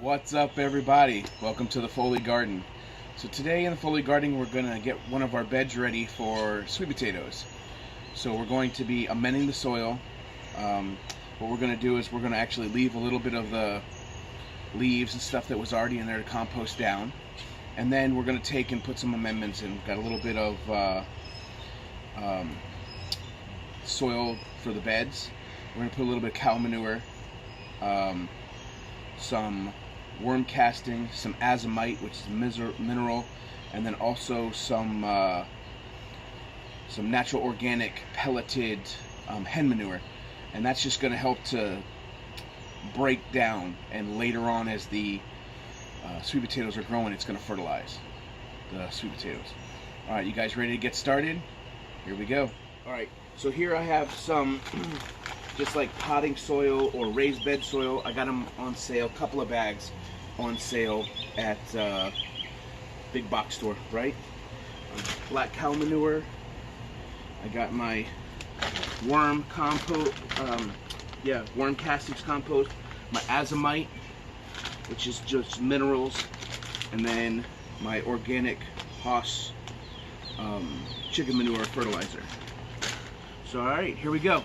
What's up, everybody? Welcome to the Foley Garden. So today in the Foley Garden we're going to get one of our beds ready for sweet potatoes. So we're going to be amending the soil. What we're going to do is we're going to actually leave a little bit of the leaves and stuff that was already in there to compost down. And then we're going to take and put some amendments in. We've got a little bit of soil for the beds. We're going to put a little bit of cow manure, some worm casting, some azomite, which is a mineral, and then also some natural organic pelleted hen manure, and that's just going to help to break down, and later on as the sweet potatoes are growing, it's going to fertilize the sweet potatoes. All right, you guys ready to get started? Here we go. All right, so here I have some just like potting soil or raised bed soil. I got them on sale, a couple of bags on sale at big box store, right? Black cow manure. I got my worm compost, worm castings compost, my azomite, which is just minerals, and then my organic Haas chicken manure fertilizer. So all right, here we go.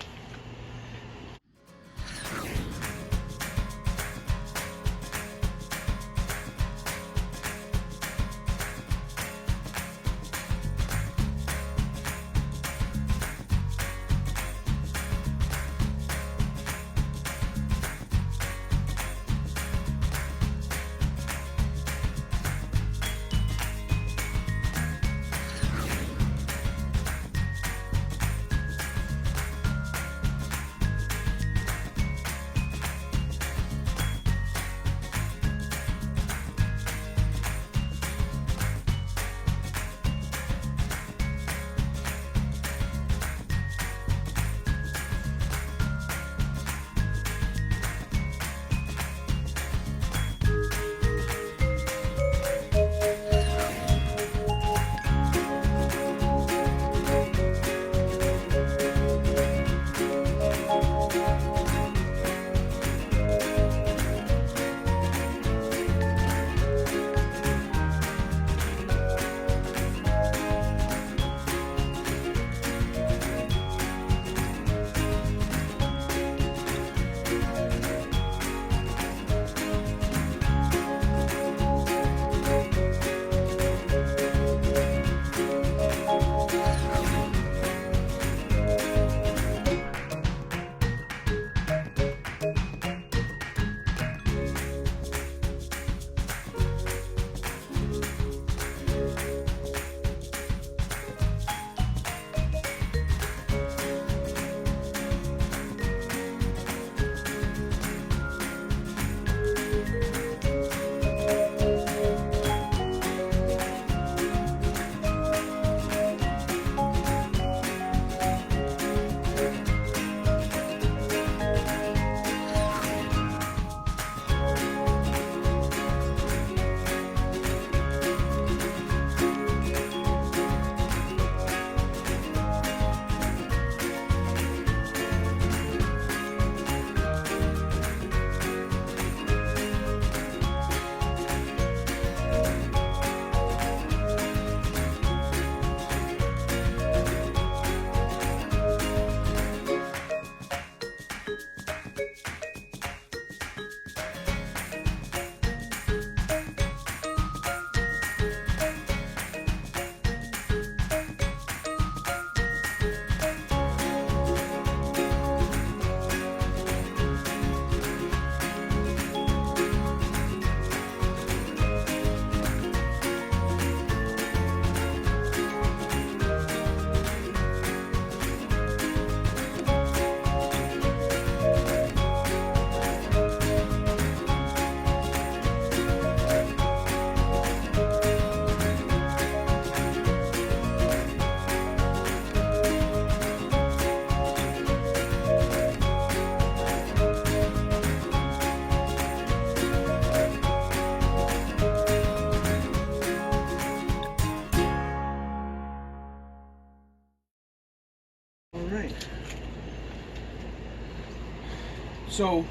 So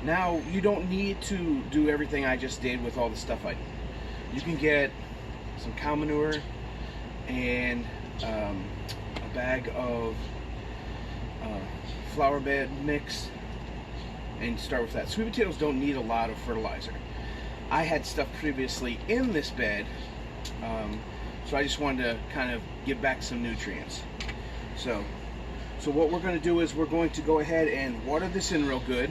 Now, you don't need to do everything I just did with all the stuff I did. You can get some cow manure and a bag of flower bed mix and start with that. Sweet potatoes don't need a lot of fertilizer. I had stuff previously in this bed, so I just wanted to kind of give back some nutrients. So what we're going to do is we're going to go ahead and water this in real good,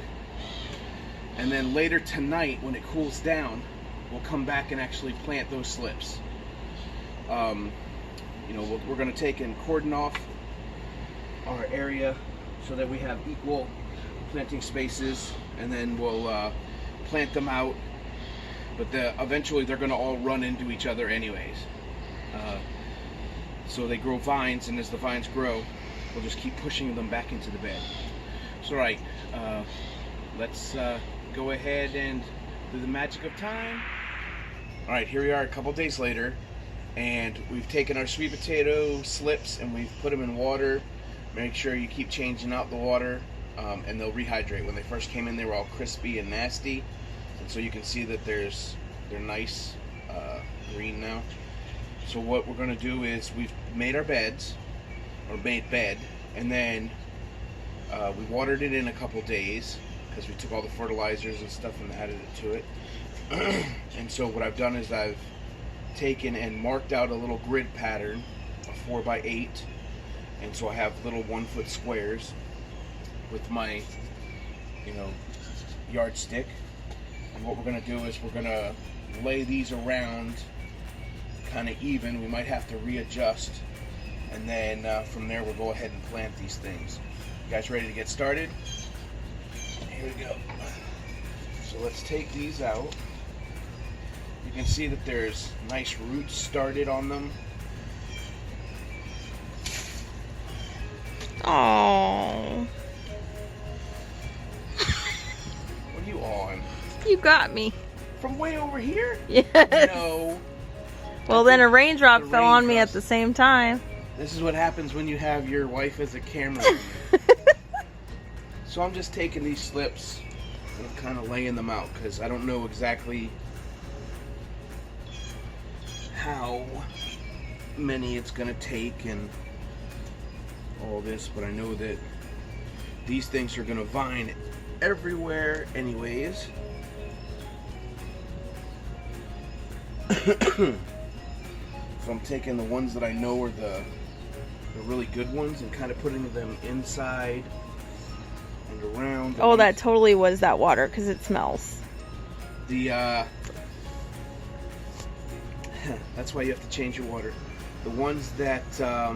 and then later tonight when it cools down, we'll come back and actually plant those slips. You know, we're going to take and cordon off our area so that we have equal planting spaces, and then we'll plant them out. But eventually they're going to all run into each other anyways. So they grow vines, and as the vines grow, we'll just keep pushing them back into the bed. So right, let's go ahead and do the magic of time. All right, here we are a couple days later, and we've taken our sweet potato slips and we've put them in water. Make sure you keep changing out the water, and they'll rehydrate. When they first came in, they were all crispy and nasty, and so you can see that they're nice green now. So what we're going to do is we've made our beds, or made bed, and then we watered it in a couple days because we took all the fertilizers and stuff and added it to it. And so what I've done is I've taken and marked out a little grid pattern, a 4x8, and so I have little 1-foot squares with my, yardstick. And what we're going to do is we're going to lay these around kind of even. We might have to readjust, and then from there we'll go ahead and plant these things. You guys ready to get started? Here we go. So let's take these out. You can see that there's nice roots started on them. Oh. What are you on? You got me. From way over here? Yes. No. Well, then a raindrop fell on me at the same time. This is what happens when you have your wife as a camera. So I'm just taking these slips and I'm kind of laying them out because I don't know exactly how many it's going to take and all this, but I know that these things are going to vine everywhere anyways. So I'm taking the ones that I know are the really good ones and kind of putting them inside and around. Oh, that totally was that water because it smells. That's why you have to change your water. The ones that I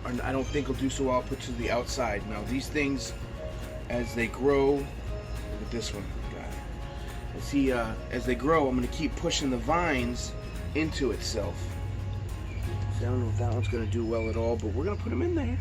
don't think will do so well, I'll put to the outside. Now these things, as they grow, look at this one. See, as they grow, I'm going to keep pushing the vines into itself. See, I don't know if that one's going to do well at all, but we're going to put them in there.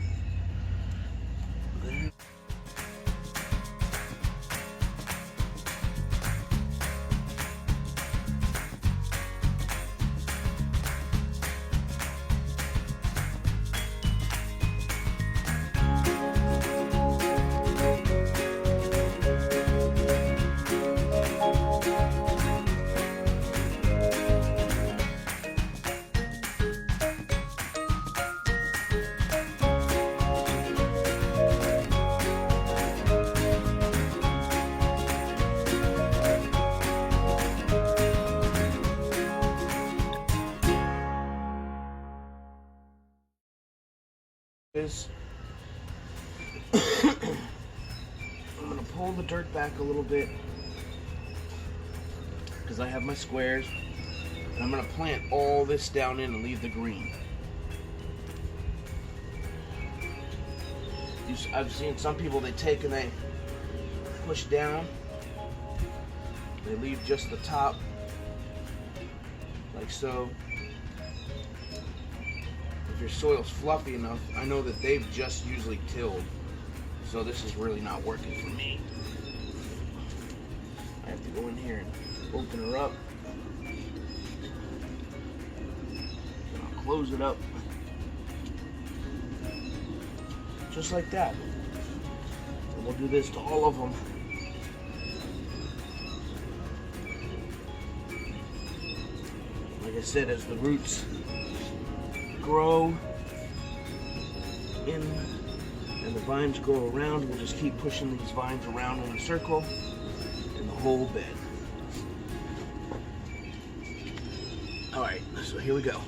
I'm going to pull the dirt back a little bit because I have my squares, and I'm going to plant all this down in and leave the green. I've seen some people, they take and they push down, they leave just the top like so. If your soil's fluffy enough, I know that they've just usually tilled, so this is really not working for me. I have to go in here and open her up. I'll close it up. Just like that. And we'll do this to all of them. Like I said, as the roots grow in and the vines grow around, we'll just keep pushing these vines around in a circle in the whole bed. All right, so here we go.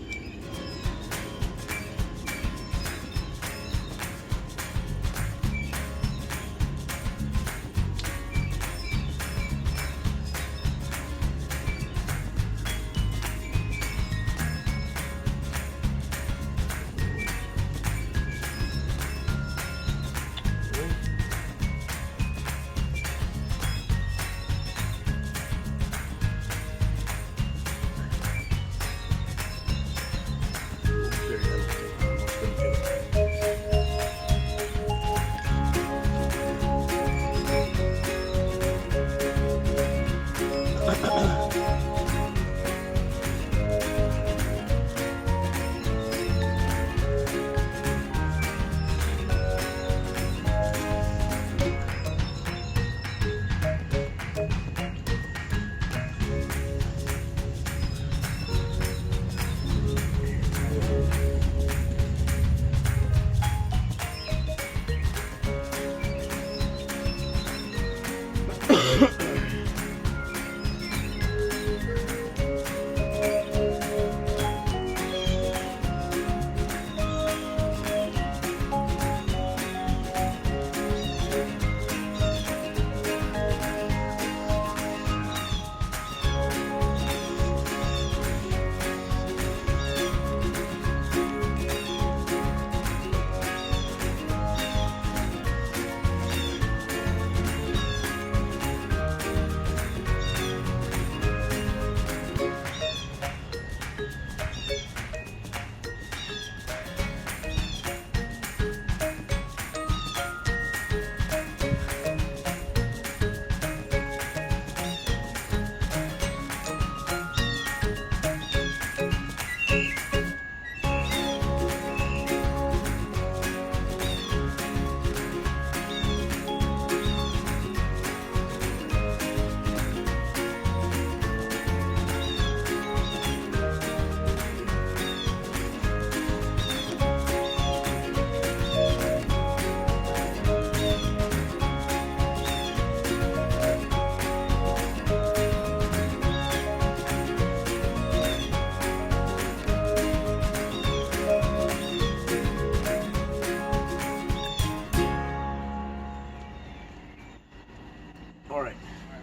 Alright,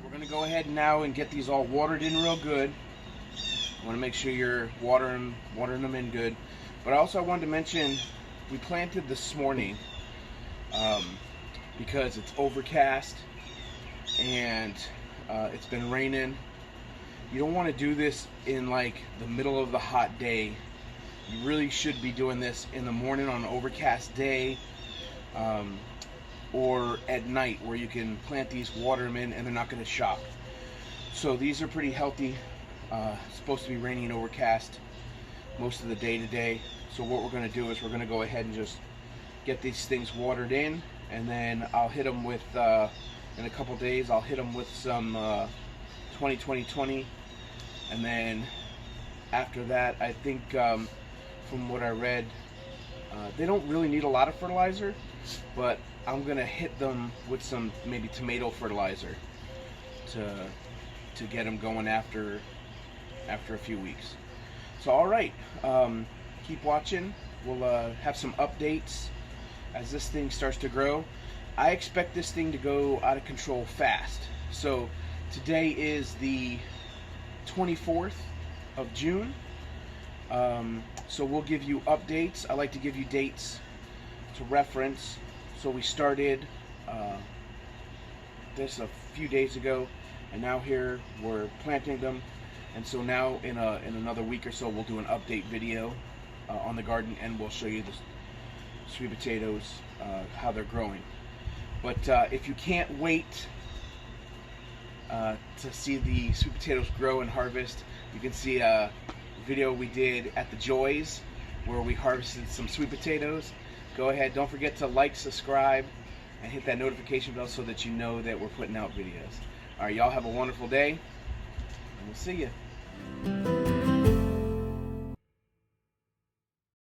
we're going to go ahead now and get these all watered in real good. I want to make sure you're watering them in good. But also I wanted to mention, we planted this morning because it's overcast and it's been raining. You don't want to do this in like the middle of the hot day. You really should be doing this in the morning on an overcast day. Or at night where you can plant these, water them in, and they're not going to shock. So these are pretty healthy. It's supposed to be rainy and overcast most of the day today. So what we're going to do is we're going to go ahead and just get these things watered in, and then I'll hit them with, in a couple days, I'll hit them with some 20-20-20, and then after that, I think from what I read, they don't really need a lot of fertilizer, but I'm gonna hit them with some maybe tomato fertilizer to get them going after a few weeks. So all right, keep watching. We'll have some updates as this thing starts to grow. I expect this thing to go out of control fast. So today is the 24th of June. So we'll give you updates. I like to give you dates to reference. So we started this a few days ago, and now here we're planting them. And so now in another week or so we'll do an update video on the garden, and we'll show you the sweet potatoes, how they're growing. But if you can't wait to see the sweet potatoes grow and harvest, you can see a video we did at the Joys where we harvested some sweet potatoes. Go ahead, don't forget to like, subscribe, and hit that notification bell so that you know that we're putting out videos. All right, y'all have a wonderful day, and we'll see you.